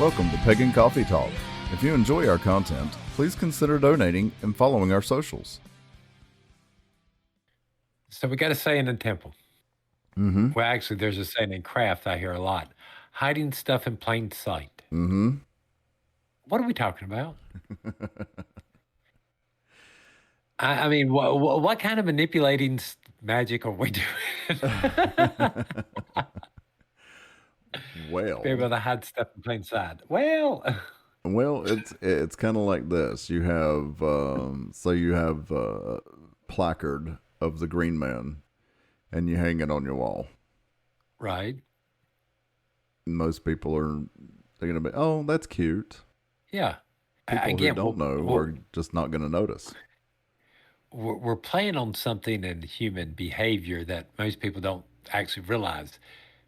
Welcome to Pagan Coffee Talk. If you enjoy our content, please consider donating and following our socials. So we got a saying in Temple. Mm-hmm. Well, actually, there's a saying in craft I hear a lot. Hiding stuff in plain sight. Mm-hmm. What are we talking about? I mean, what kind of manipulating magic are we doing? Well, Be able to hide stuff in plain sight. Well, it's kind of like this. You have placard of the Green Man, and you hang it on your wall. right. Most people are going to be, oh, that's cute. Yeah. People Again, who don't know are just not going to notice. we're playing on something in human behavior that most people don't actually realize.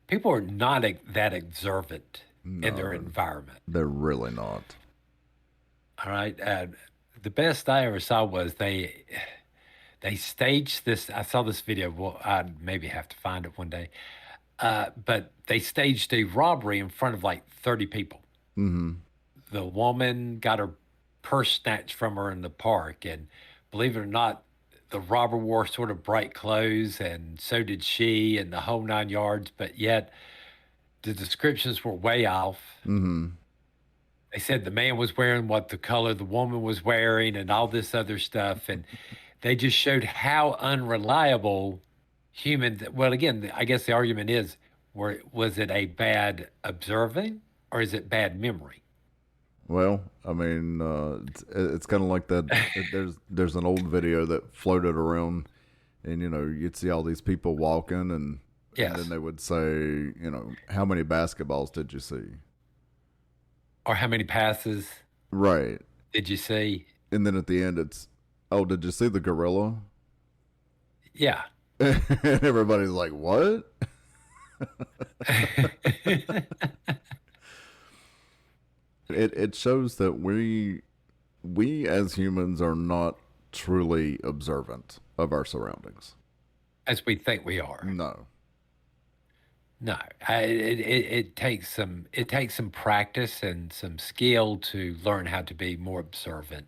People are not that observant in their No. environment. They're really not. All right. The best I ever saw was they staged this. I saw this video. Well, I'd maybe have to find it one day. But they staged a robbery in front of like 30 people. Mm-hmm. The woman got her purse snatched from her in the park, and believe it or not, the robber wore sort of bright clothes, and so did she, and the whole 9 yards. But yet, the descriptions were way off. Mm-hmm. They said the man was wearing what the color the woman was wearing, and all this other stuff, and they just showed how unreliable humans. Well, again, I guess the argument is, was it a bad observing, or is it bad memory? Well, I mean, it's kind of like that. There's an old video that floated around, and you'd see all these people walking, and Yes. then they would say, how many basketballs did you see? Or how many passes Right. did you see? And then at the end, it's, oh, did you see the gorilla? Yeah. And everybody's like, what? It shows that we as humans are not truly observant of our surroundings. As we think we are. No. No, it takes some practice and some skill to learn how to be more observant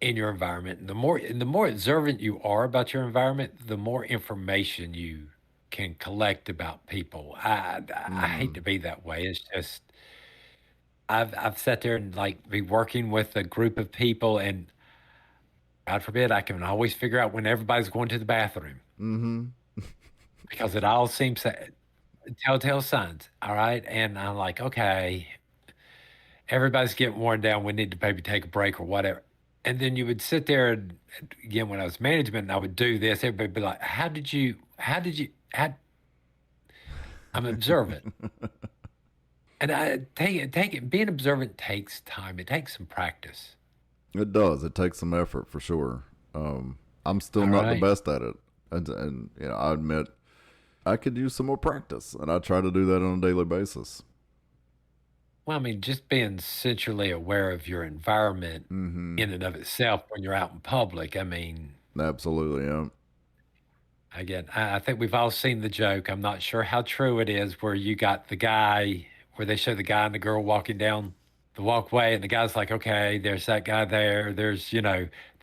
in your environment. And the more observant you are about your environment, the more information you can collect about people. I hate to be that way. It's just I've sat there and like be working with a group of people, and God forbid I can always figure out when everybody's going to the bathroom Mm-hmm. because it all seems telltale signs. All right, and I'm like, okay, everybody's getting worn down. We need to maybe take a break or whatever. And then you would sit there, and again, when I was management, and I would do this. Everybody would be like, how did you? I'm observant. And I take it. Being observant takes time. It takes some practice. It does. It takes some effort for sure. I'm still All not right. the best at it, and I admit I could use some more practice, and I try to do that on a daily basis. Well, I mean, just being centrally aware of your environment Mm-hmm. in and of itself when you're out in public. I mean, Absolutely, yeah. again, I think we've all seen the joke. I'm not sure how true it is, where you got the guy, where they show the guy and the girl walking down the walkway, and the guy's like, okay, there's that guy there. There's,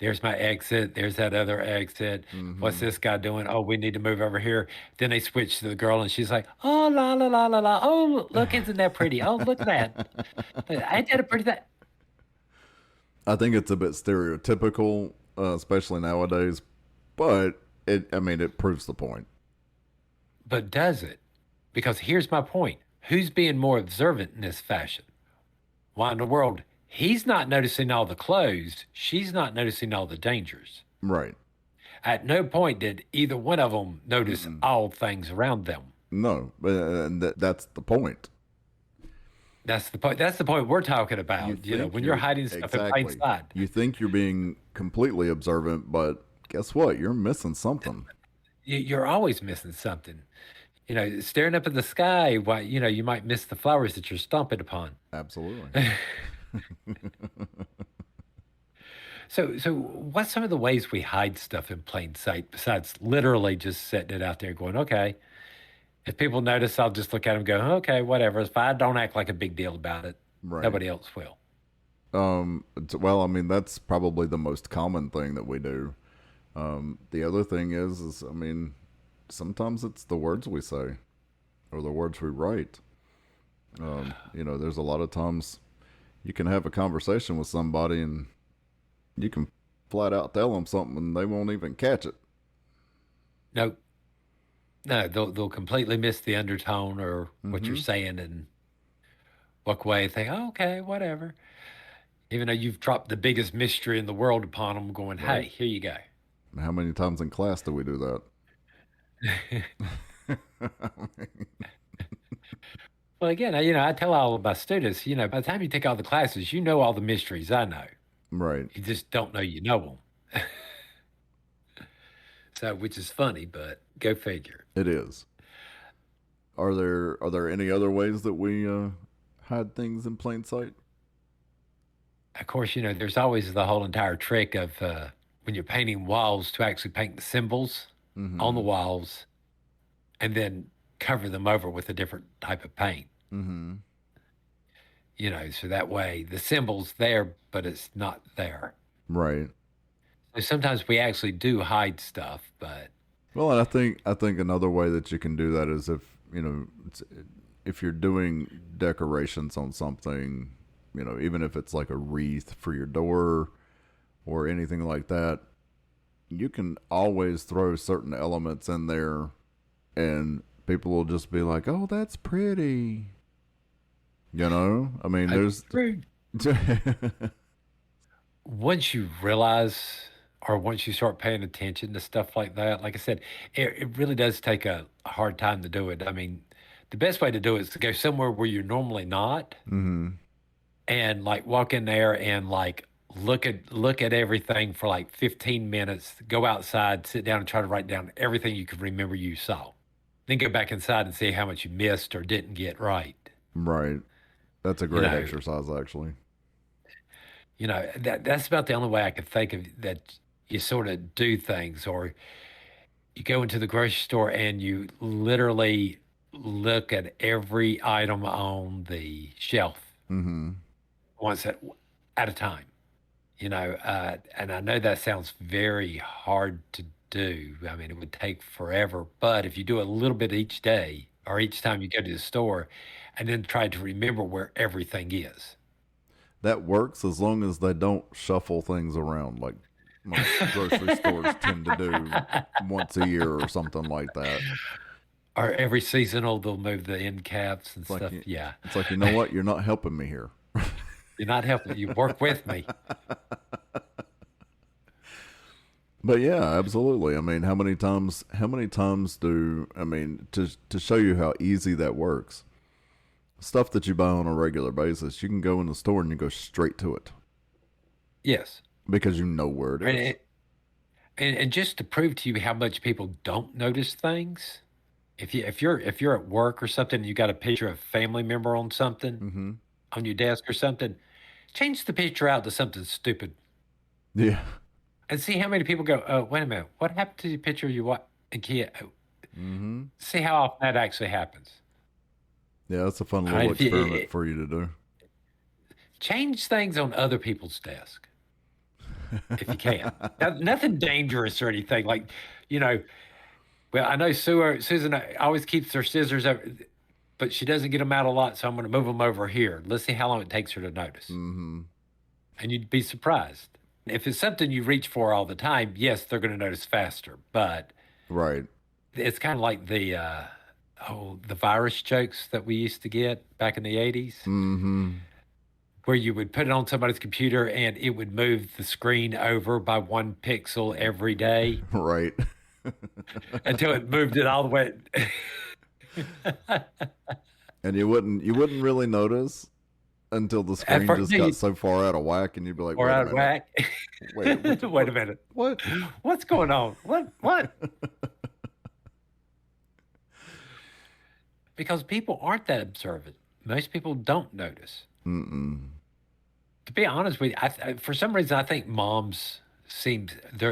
there's my exit. There's that other exit. What's Mm-hmm. this guy doing? Oh, we need to move over here. Then they switch to the girl, and she's like, oh, la, la, la, la, la. Oh, look, isn't that pretty? Oh, look at that. Ain't that a pretty thing? I think it's a bit stereotypical, especially nowadays, but it proves the point. But does it? Because here's my point. Who's being more observant in this fashion? Why in the world? He's not noticing all the clothes. She's not noticing all the dangers. Right. At no point did either one of them notice all things around them. No, and that's the point. That's the point. That's the point we're talking You about. think When you're hiding stuff in plain exactly. sight, You think you're being completely observant, but guess what? You're missing something. you're always missing something. Staring up at the sky, why you might miss the flowers that you're stomping upon. Absolutely. So what's some of the ways we hide stuff in plain sight besides literally just setting it out there going, okay, if people notice, I'll just look at them and go, okay, whatever. If I don't act like a big deal about it. Right. Nobody else will. Well, I mean, that's probably the most common thing that we do. The other thing is, I mean, sometimes it's the words we say or the words we write. There's a lot of times you can have a conversation with somebody and you can flat out tell them something and they won't even catch it. No, no, they'll completely miss the undertone or what you're Mm-hmm. saying and walk away and think, oh, okay, whatever. Even though you've dropped the biggest mystery in the world upon them, going, hey, Right. here you go. How many times in class do we do that? Well, again, I tell all of my students, by the time you take all the classes, you know all the mysteries I know. Right. You just don't know you know them. So, which is funny, but go figure. It is. Are there any other ways that we hide things in plain sight? Of course, there's always the whole entire trick of when you're painting walls to actually paint the symbols on the Mm-hmm. walls and then cover them over with a different type of paint. Mm-hmm. So that way the symbol's there, but it's not there. Right. So sometimes we actually do hide stuff, but Well, and I think another way that you can do that is if you're doing decorations on something, even if it's like a wreath for your door or anything like that, you can always throw certain elements in there and people will just be like, "Oh, that's pretty." I mean, that's there's true. Once you realize or once you start paying attention to stuff like that, like I said, it really does take a hard time to do it. I mean, the best way to do it is to go somewhere where you're normally not Mhm. and like walk in there and like look at everything for like 15 minutes, go outside, sit down and try to write down everything you could remember you saw. Then go back inside and see how much you missed or didn't get right. Right. That's a You great know, exercise actually. that's about the only way I could think of that you sort of do things or you go into the grocery store and you literally look at every item on the shelf Mhm. once at a time. And I know that sounds very hard to do. I mean, it would take forever, but if you do a little bit each day or each time you go to the store and then try to remember where everything is. That works as long as they don't shuffle things around like most grocery stores tend to do once a year or something like that. Or every seasonal, they'll move the end caps and It's like stuff. Yeah. it's like, you know what? You're not helping me here. You're not helping. You work with me. But yeah, absolutely. I mean, how many times do I mean to show you how easy that works? Stuff that you buy on a regular basis, you can go in the store and you go straight to it Yes. because you know where it And, is. it, and just to prove to you how much people don't notice things, if you're at work or something, and you got a picture of a family member on something Mm-hmm. on your desk or something, change the picture out to something stupid Yeah. and see how many people go, oh, wait a minute, what happened to the picture you what and kid? Mm-hmm. See how often that actually happens. Yeah, that's a fun All right, little if you experiment for you to do. change things on other people's desk if you can. Nothing dangerous or anything like, you know. Well, I know Susan always keeps her scissors, but she doesn't get them out a lot, so I'm going to move them over here. Let's see how long it takes her to notice, Mm-hmm. and you'd be surprised. If it's something you reach for all the time, yes, they're going to notice faster. But Right. it's kind of like the virus jokes that we used to get back in the '80s, Mm-hmm. where you would put it on somebody's computer and it would move the screen over by 1 pixel every day Right. until it moved it all the way. And you wouldn't really notice until the At screen first, just got so far out of whack, and you'd be like, or "Wait a out of minute, whack. wait, Wait a minute. what?" What's going on? What? Because people aren't that observant. Most people don't notice. Mm-mm. To be honest with you, for some reason, I think moms seems their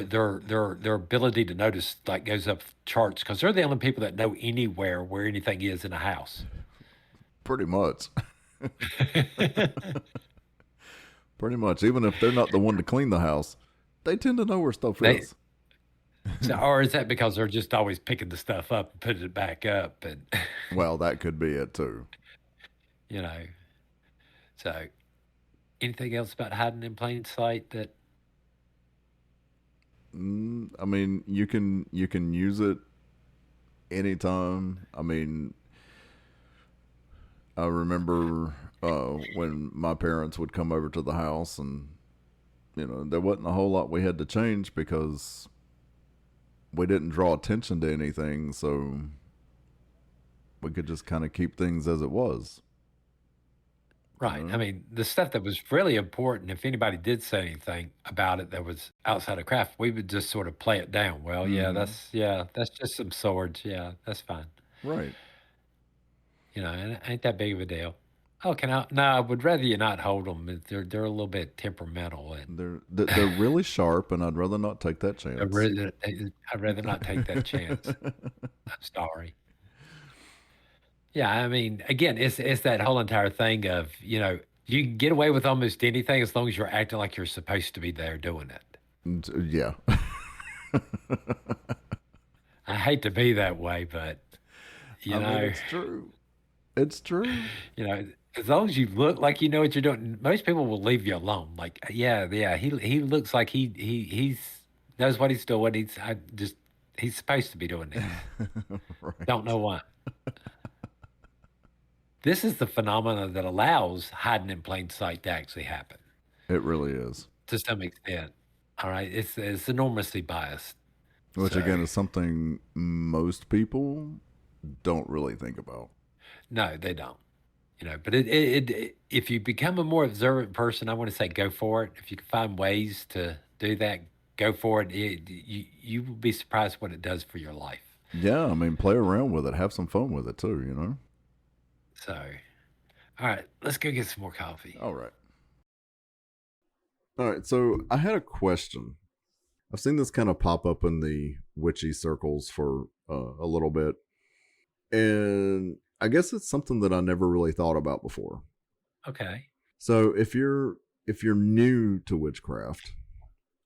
ability to notice like goes up charts because they're the only people that know anywhere where anything is in a house. Pretty much. Pretty much. Even if they're not the one to clean the house, they tend to know where stuff They is. so, or is that because they're just always picking the stuff up and putting it back up, and Well, that could be it too. you know? So, anything else about hiding in plain sight that? I mean, you can use it anytime. I mean, I remember when my parents would come over to the house, and there wasn't a whole lot we had to change because we didn't draw attention to anything, so we could just kind of keep things as it was. You Right. I know? mean, the stuff that was really important, if anybody did say anything about it that was outside of craft, we would just sort of play it down. Well, Mm-hmm. yeah, that's just some swords. Yeah, that's fine. Right. And it ain't that big of a deal. Oh, can I? No, I would rather you not hold them. They're a little bit temperamental, and They're really sharp, and I'd rather not take that chance. I'd rather not take that chance. I'm sorry. Yeah, I mean, again, it's that whole entire thing of you can get away with almost anything as long as you're acting like you're supposed to be there doing it. Yeah. I hate to be that way, but you I mean, know, it's true. It's true. as long as you look like you know what you're doing, most people will leave you alone. Like, yeah, he looks like he's knows what he's doing. He's supposed to be doing this. Don't Right. know why. This is the phenomena that allows hiding in plain sight to actually happen It really is. to some extent. All right, it's enormously biased. Which So again is something most people don't really think about. no, they don't. But if you become a more observant person, I want to say go for it. If you can find ways to do that, go for it. You will be surprised what it does for your life. Yeah, I mean, play around with it, have some fun with it too. So, all right, let's go get some more coffee. All right. All right. So I had a question. I've seen this kind of pop up in the witchy circles for a little bit, and I guess it's something that I never really thought about before. Okay. So if you're new to witchcraft,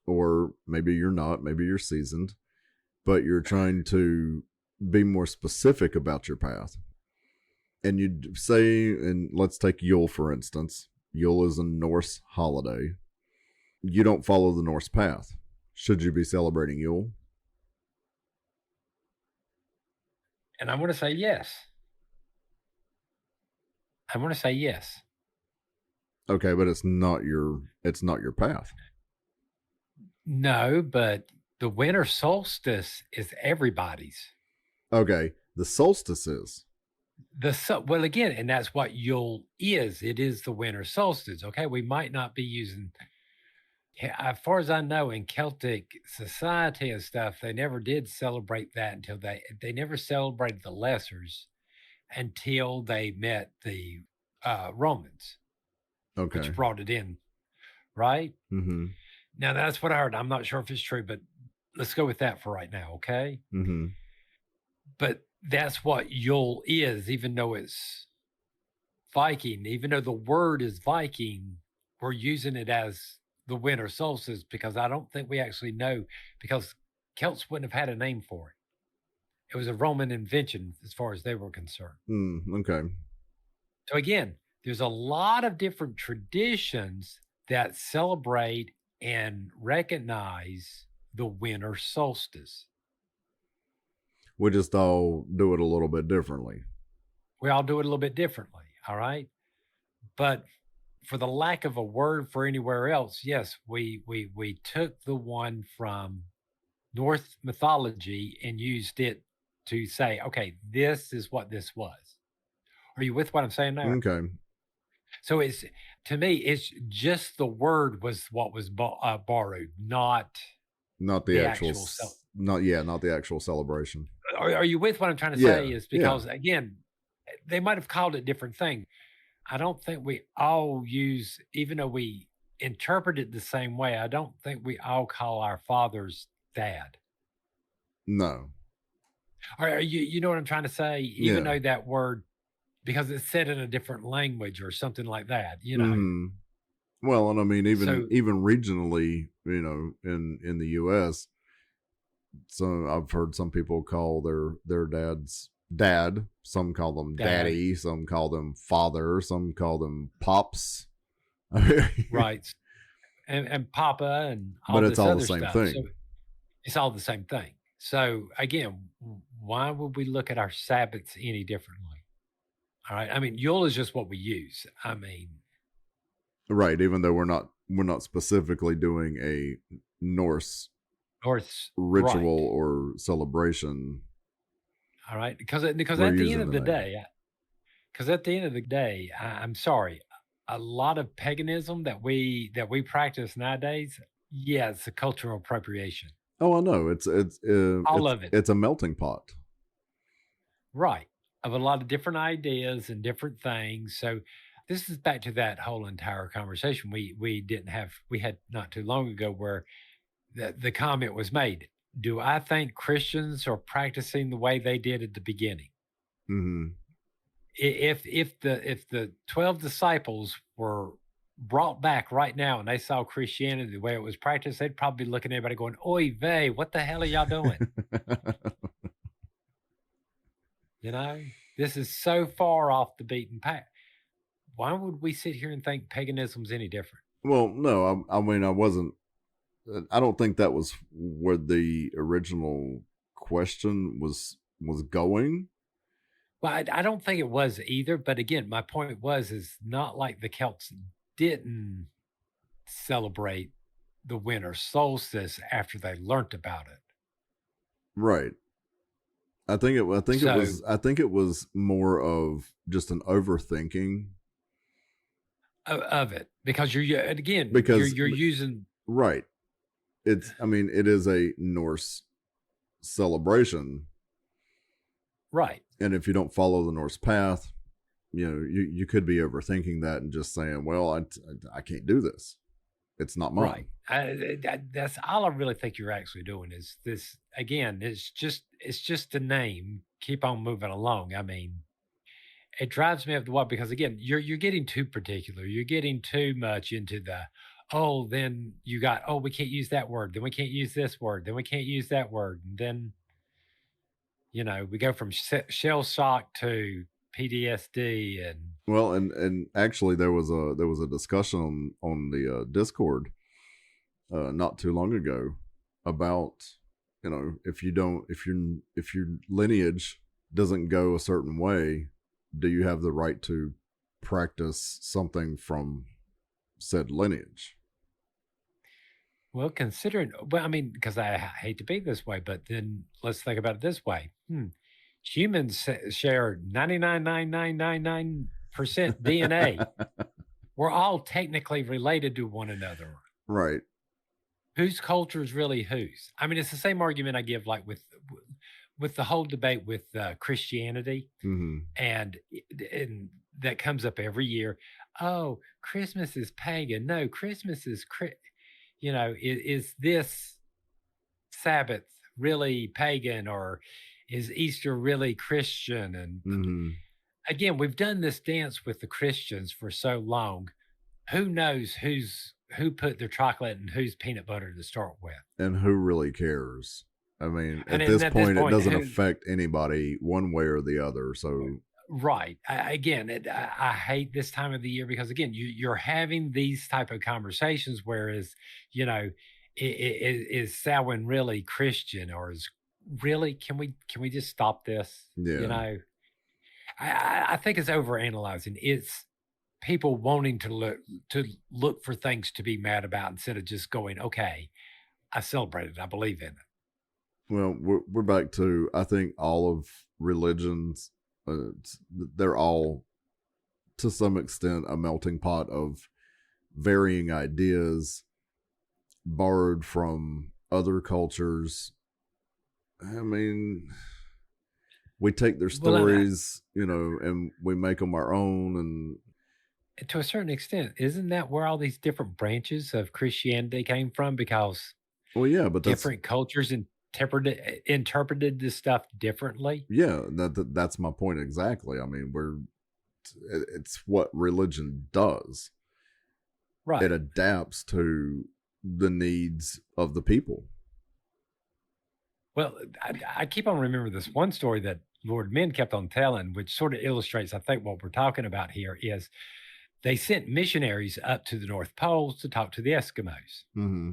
or maybe you're not, maybe you're seasoned, but you're trying to be more specific about your path, and you say, and let's take Yule for instance. Yule is a Norse holiday. You don't follow the Norse path. Should you be celebrating Yule? And I want to say yes. I want to say yes. Okay, but it's not your path. No, but the winter solstice is everybody's. Okay, the solstice is. Well, again, and that's what Yule is. It is the winter solstice. Okay, we might not be using. As far as I know, in Celtic society and stuff, they never did celebrate that until they never celebrated the lessers until they met the Romans, which Okay. brought it in, right? Mm-hmm. Now that's what I heard. I'm not sure if it's true, but let's go with that for right now, okay? Mm-hmm. But that's what Yule is, even though it's Viking, even though the word is Viking, we're using it as the winter solstice because I don't think we actually know because Celts wouldn't have had a name for it. It was a Roman invention as far as they were concerned. Okay. So again, there's a lot of different traditions that celebrate and recognize the winter solstice. We just all do it a little bit differently. We all do it a little bit differently, all right? But for the lack of a word for anywhere else, yes, we took the one from Norse mythology and used it to say, okay, this is what this was. Are you with what I'm saying there? Okay. So it's to me, it's just the word was what was borrowed, not Not the the actual. actual self. Not the actual celebration. Are you with what I'm trying to say? Yeah. Is Yeah. because again, they might have called it different things. I don't think we all use, even though we interpret it the same way. I don't think we all call our fathers dad. No. Or you know what I'm trying to say? Even Yeah. though that word because it's said in a different language or something like that, you know. Hmm. Well, and I mean, So even regionally, in the U.S., so I've heard some people call their dads dad. Some call them dad, daddy. Some call them father. Some call them pops. I mean, right, and papa and all but it's this all the other same stuff. So thing. it's all the same thing. So again, why would we look at our Sabbaths any differently? All right. I mean, Yule is just what we use. I mean, Right, even though we're not specifically doing a Norse North, right. ritual or celebration, All right. Because we're at the end using of the the name. day, because at the end of the day, I'm sorry, a lot of paganism that we practice nowadays, yeah, it's a cultural appropriation. Oh, I know. All of it, It's a melting pot. right? Of a lot of different ideas and different things. So this is back to that whole entire conversation we had not too long ago where the comment was made. Do I think Christians are practicing the way they did at the beginning? Hmm. If the 12 disciples were brought back right now and they saw Christianity the way it was practiced, they'd probably be looking at everybody going, "Oy vey, what the hell are y'all doing?" You know, this is so far off the beaten path. Why would we sit here and think paganism's any different? Well, no, I mean, I wasn't. I don't think that was where the original question was going. Well, I don't think it was either. But again, my point was, is not like the Celts didn't celebrate the winter solstice after they learnt about it. Right. So I think it was more of just an overthinking of it, because again, because you're using right. I mean, it is a Norse celebration, right, and if you don't follow the Norse path, you could be overthinking that and just saying, well, I can't do this. It's not right. mine. That's all I really think you're actually doing is this. Again, it's just a name. Keep on moving along. I mean, it drives me up the wall because again, you're getting too particular. You're getting too much into the then you got we can't use that word, then we can't use this word, then we can't use that word, and then we go from shell shock to PTSD and Well, and actually, there was a discussion on the Discord not too long ago about if your lineage doesn't go a certain way, do you have the right to practice something from said lineage? well, considering, well, I mean, because I hate to be this way, but then let's think about it this way. Humans share 99.9999% DNA. We're all technically related to one another. Right. Whose culture is really whose? I mean, it's the same argument I give, like with the whole debate with Christianity, Mm-hmm. and that comes up every year. Oh, Christmas is pagan. No, Christmas is is this Sabbath really pagan, or is Easter really Christian? And Mm-hmm. again, we've done this dance with the Christians for so long. Who knows who put their chocolate and whose peanut butter to start with? And who really cares? I mean, And at then this at this point, it point, doesn't who affect anybody one way or the other. So, right? Again, I hate this time of the year because again, you're having these type of conversations, whereas is Samhain really Christian, or is really can we just stop this? yeah, I think it's overanalyzing. It's people wanting to look for things to be mad about instead of just going, okay, I celebrate it. I believe in it. well, we're back to, I think, all of religions. They're all to some extent a melting pot of varying ideas borrowed from other cultures. I mean, we take their Well, and stories, and we make them our own. And to a certain extent, isn't that where all these different branches of Christianity came from? Because well, yeah, but different cultures interpreted this stuff differently. yeah, that's my point exactly. I mean, it's what religion does. Right. It adapts to the needs of the people. Well, I keep on remembering this one story that Lord Min kept on telling, which sort of illustrates, I think, what we're talking about here is they sent missionaries up to the North Pole to talk to the Eskimos. Mm-hmm.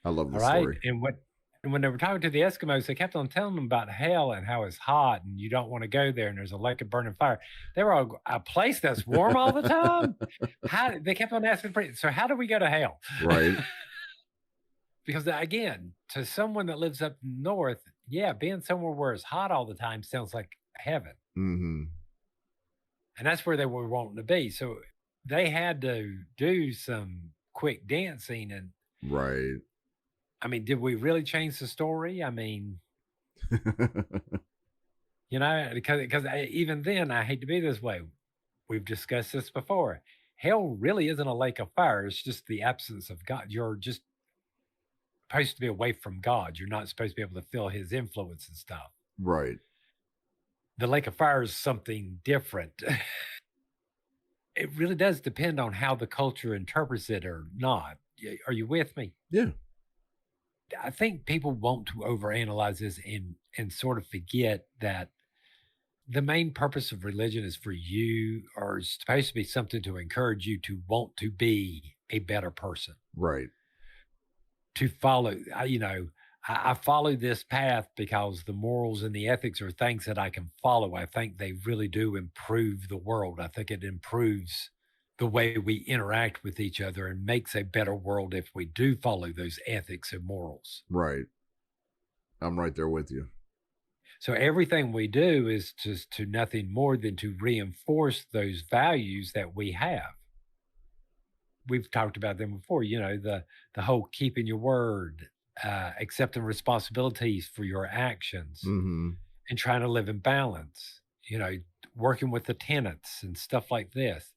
I love All the right. story. And when they were talking to the Eskimos, they kept on telling them about hell and how it's hot and you don't want to go there and there's a lake of burning fire. They were all, a place that's warm all the time. How they kept on asking, so how do we go to hell? Right. Because again, to someone that lives up north, yeah, being somewhere where it's hot all the time sounds like heaven. Mm-hmm. And that's where they were wanting to be. So they had to do some quick dancing. And Right. I mean, did we really change the story? I mean, you know, because even then, I hate to be this way. We've discussed this before. Hell really isn't a lake of fire. It's just the absence of God. You're just supposed to be away from God. You're not supposed to be able to feel his influence and stuff. Right. The lake of fire is something different. It really does depend on how the culture interprets it or not. Are you with me? Yeah. I think people want to overanalyze this and sort of forget that the main purpose of religion is for you, or is supposed to be something to encourage you to want to be a better person. Right. To follow, I follow this path because the morals and the ethics are things that I can follow. I think they really do improve the world. I think it improves the way we interact with each other and makes a better world if we do follow those ethics and morals. Right. I'm right there with you. So everything we do is just to nothing more than to reinforce those values that we have. We've talked about them before, the whole keeping your word, accepting responsibilities for your actions, Mm-hmm. and trying to live in balance, working with the tenants and stuff like this.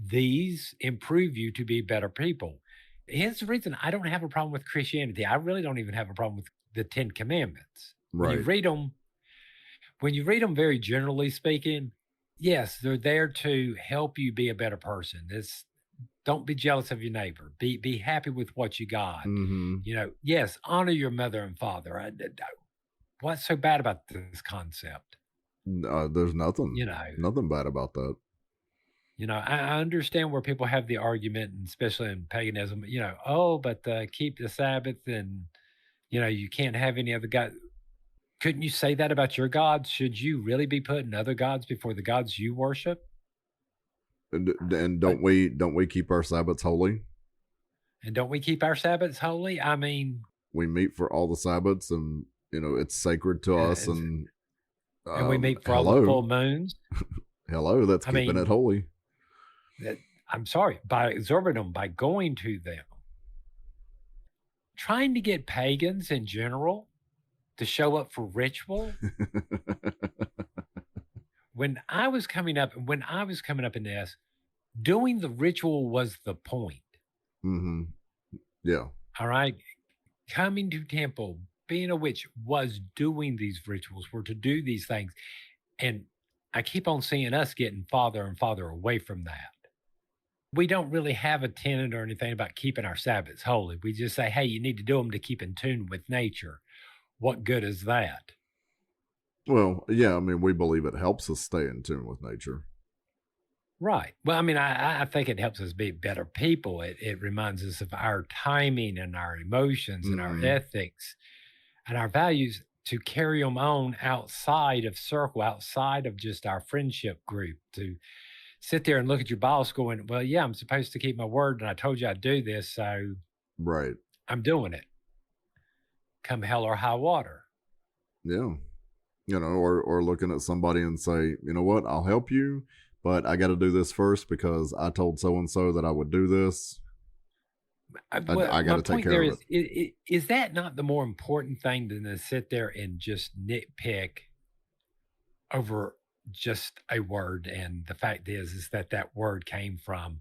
These improve you to be better people. Here's the reason I don't have a problem with Christianity. I really don't even have a problem with the 10 Commandments. Right. When you read them very generally speaking, yes, they're there to help you be a better person. Don't be jealous of your neighbor. Be happy with what you got. Mm-hmm. Yes, honor your mother and father. What's so bad about this concept? There's nothing bad about that. I understand where people have the argument, and especially in paganism, but keep the Sabbath and, you can't have any other God. Couldn't you say that about your gods? Should you really be putting other gods before the gods you worship? And don't we keep our Sabbaths holy? And don't we keep our Sabbaths holy? I mean, we meet for all the Sabbaths, and it's sacred to us. And we meet for all the full moons. Hello, that's keeping it holy. I'm sorry, by observing them, by going to them, trying to get pagans in general to show up for ritual. When I was coming up in this, doing the ritual was the point. Mm-hmm. Yeah. All right. Coming to temple, being a witch was doing these rituals, were to do these things. And I keep on seeing us getting farther and farther away from that. We don't really have a tenet or anything about keeping our Sabbaths holy. We just say, hey, you need to do them to keep in tune with nature. What good is that? Well, yeah, I mean, we believe it helps us stay in tune with nature. Right. Well, I mean, I think it helps us be better people. It reminds us of our timing and our emotions and our ethics and our values to carry them on outside of circle, outside of just our friendship group, to sit there and look at your boss going, well, yeah, I'm supposed to keep my word and I told you I'd do this, so right, I'm doing it. Come hell or high water. Yeah. Or looking at somebody and say, you know what, I'll help you, but I got to do this first because I told so-and-so that I would do this. I got to take care of it. Is that not the more important thing than to sit there and just nitpick over just a word? And the fact is that word came from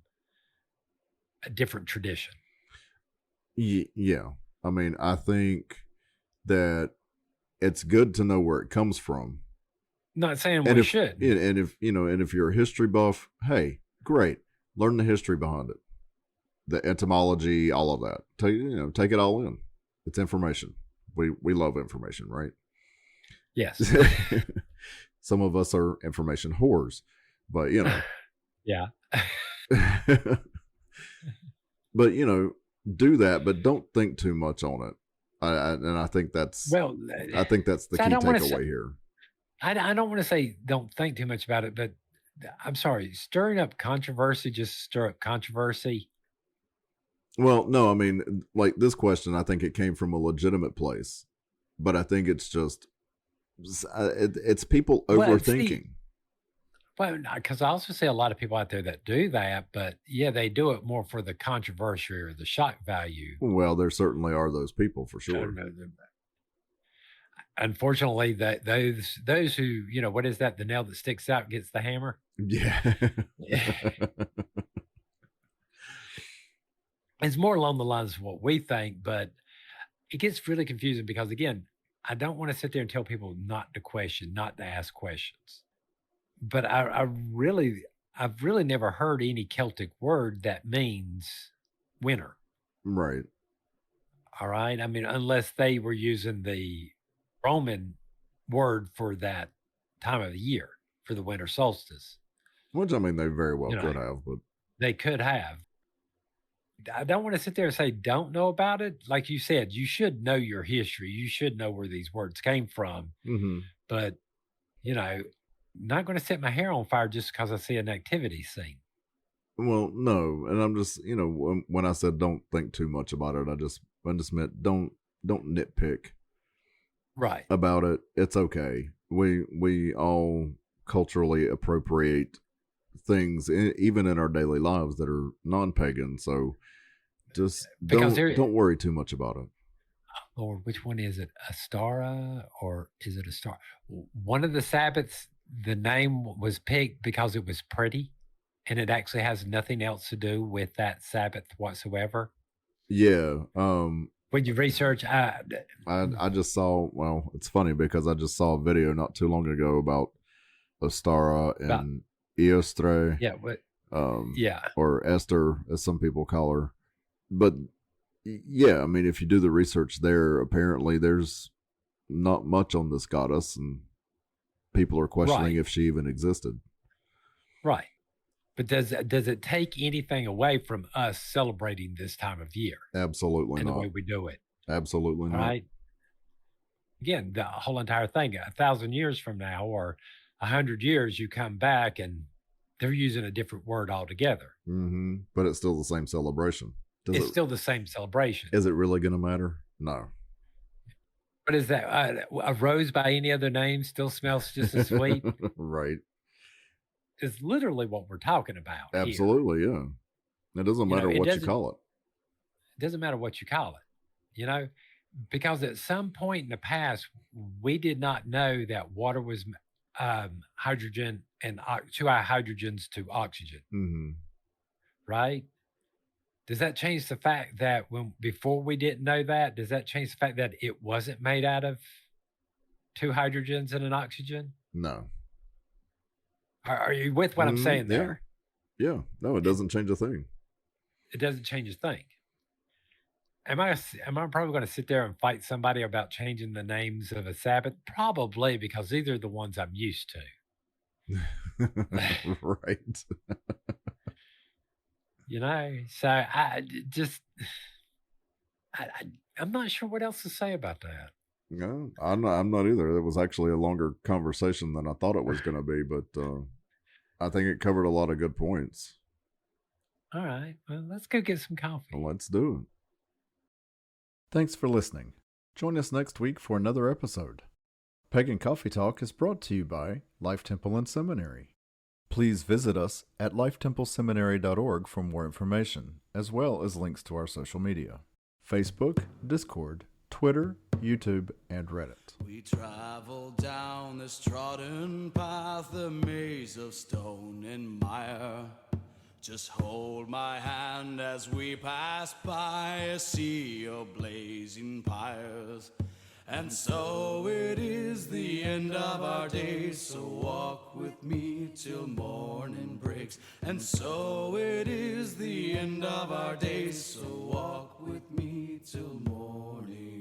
a different tradition. Yeah. I mean, I think that it's good to know where it comes from. Not saying And we if shouldn't. and if and if you're a history buff, hey, great, learn the history behind it, the etymology, all of that. Take it all in. It's information. We love information, right? Yes. Some of us are information whores, but Yeah. but do that, but don't think too much on it. And I think that's Well, the so I key don't want to say, takeaway here. I don't want to say don't think too much about it, but I'm sorry, stirring up controversy just stir up controversy. Well, no, I mean, like this question, I think it came from a legitimate place, but I think it's just it's people Well, see, overthinking. well, because I also see a lot of people out there that do that, but yeah, they do it more for the controversy or the shock value. Well, there certainly are those people for I don't sure. know. Unfortunately, that those who what is that? The nail that sticks out gets the hammer. Yeah. It's more along the lines of what we think, but it gets really confusing because again, I don't want to sit there and tell people not to question, not to ask questions. But I've really never heard any Celtic word that means winter. Right. All right. I mean, unless they were using the Roman word for that time of the year for the winter solstice. Which I mean, they very well You know, could have, but they could have. I don't want to sit there and say don't know about it. Like you said, you should know your history. You should know where these words came from. But, you know, not going to set my hair on fire just because I see an activity scene. Well, no, and I'm just when I said don't think too much about it, I just meant don't nitpick Right. about it. It's okay. We all culturally appropriate things, even in our daily lives that are non-pagan. So just Because don't worry too much about it. Lord, which one is it? Astara or is it a star? One of the Sabbaths, the name was picked because it was pretty and it actually has nothing else to do with that Sabbath whatsoever. Yeah. When you research, I just saw. Well, it's funny because I just saw a video not too long ago about Ostara and Eostre. Yeah. Yeah. Or Esther, as some people call her. But yeah, I mean, if you do the research there, apparently there's not much on this goddess, and people are questioning if she even existed. Right. But does it take anything away from us celebrating this time of year? Absolutely and not. The way we do it. Absolutely not. Right. Again, the whole entire thing, 1,000 years from now or 100 years, you come back and they're using a different word altogether. Mm-hmm. But it's still the same celebration. It's still the same celebration. Is it really going to matter? No. What is that? A rose by any other name still smells just as sweet. Right. Is literally what we're talking about. Absolutely, here. Yeah. It doesn't matter what you call it. It doesn't matter what you call it, because at some point in the past, we did not know that water was hydrogen and two hydrogens to oxygen. Mm-hmm. Right? Does that change the fact that before we didn't know that? Does that change the fact that it wasn't made out of two hydrogens and an oxygen? No. Are you with what I'm saying there? Yeah. No, it doesn't change a thing. It doesn't change a thing. Am I probably going to sit there and fight somebody about changing the names of a Sabbath? Probably, because these are the ones I'm used to. Right. So I'm not sure what else to say about that. No, I'm not either. It was actually a longer conversation than I thought it was going to be, but I think it covered a lot of good points. All right. Well, let's go get some coffee. Well, let's do it. Thanks for listening. Join us next week for another episode. Pagan Coffee Talk is brought to you by Life Temple and Seminary. Please visit us at lifetempleseminary.org for more information, as well as links to our social media: Facebook, Discord, Twitter, YouTube, and Reddit. We travel down this trodden path, a maze of stone and mire. Just hold my hand as we pass by a sea of blazing pyres. And so it is the end of our days, so walk with me till morning breaks. And so it is the end of our days, so walk with me till morning